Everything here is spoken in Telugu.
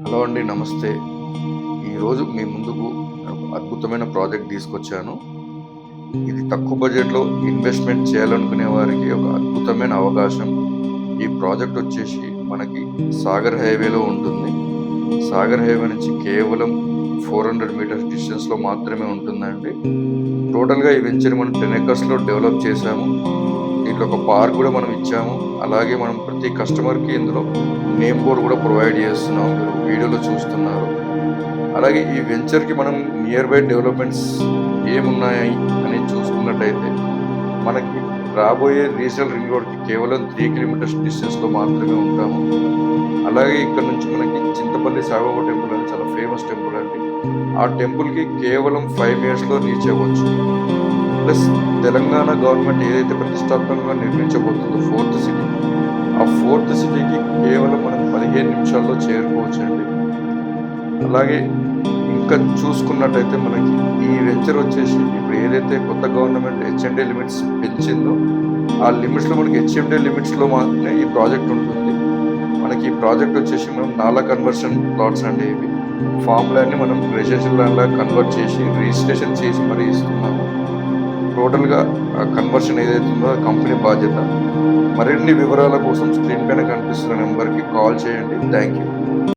హలో అండి. నమస్తే. ఈరోజు మీ ముందుకు ఒక అద్భుతమైన ప్రాజెక్ట్ తీసుకొచ్చాను. ఇది తక్కువ బడ్జెట్‌లో ఇన్వెస్ట్‌మెంట్ చేయాలనుకునే వారికి ఒక అద్భుతమైన అవకాశం. ఈ ప్రాజెక్ట్ వచ్చేసి మనకి సాగర్ హైవేలో ఉంటుంది. సాగర్ హైవే నుంచి కేవలం 400 మీటర్స్ డిస్టెన్స్‌లో మాత్రమే ఉంటుందండి. టోటల్‌గా ఈ వెంచర్ మనం 10 ఎకర్స్‌లో డెవలప్ చేశాము. దీంట్లో ఒక పార్క్ గూడా మనం ఇచ్చాము. అలాగే మనం ప్రతి కస్టమర్‌కి ఇందులో నేమ్ బోర్డ్ గూడా ప్రొవైడ్ చేస్తున్నాం. మీరు వీడియోలో చూస్తున్నారు. అలాగే ఈ వెంచర్‌కి మనం నియర్ బై డెవలప్‌మెంట్స్ ఏమున్నాయి అని చూసుకున్నట్టయితే, మనకి రాబోయే రీజనల్ రింగ్ రోడ్‌కి కేవలం 3 కిలోమీటర్స్ డిస్టెన్స్‌లో మాత్రమే ఉంటాము. అలాగే ఇక్కడ నుంచి మనకి చింతపల్లి సాయిబాబా టెంపుల్ అని చాలా ఫేమస్ టెంపుల్ అండి. ఆ టెంపుల్‌కి కేవలం 5 మినిట్స్‌లో రీచ్ అవ్వచ్చు. ప్లస్ తెలంగాణ గవర్నమెంట్ ఏదైతే ప్రతిష్టాత్మకంగా నిర్మించబోతుందో ఫోర్త్ సిటీ, ఆ ఫోర్త్ సిటీకి కేవలం మనం 15 నిమిషాల్లో చేరుకోవచ్చండి. అలాగే ఇంకా చూసుకున్నట్టయితే మనకి ఈ వెంచర్ వచ్చేసి ఇప్పుడు ఏదైతే కొత్త గవర్నమెంట్ హెచ్ఎండి లిమిట్స్ పెంచిందో, ఆ లిమిట్స్‌లో మనకి హెచ్ఎండి లిమిట్స్‌లో మాత్రమే ఈ ప్రాజెక్ట్ ఉంటుంది. మనకి ఈ ప్రాజెక్ట్ వచ్చేసి మనం నాలా కన్వర్షన్ ప్లాట్స్ అండి ఇవి. ఫార్మ్ ల్యాండ్‌ని మనం రెసిడెన్షియల్ ల్యాండ్‌లాగా కన్వర్ట్ చేసి రిజిస్ట్రేషన్ చేసి మరీ ఇస్తున్నాము. టోటల్‌గా కన్వర్షన్ ఏదైతే ఉందో అది కంపెనీ బాధ్యత. మరిన్ని వివరాల కోసం స్క్రీన్ పైన కనిపిస్తున్న నంబర్‌కి కాల్ చేయండి. Thank you.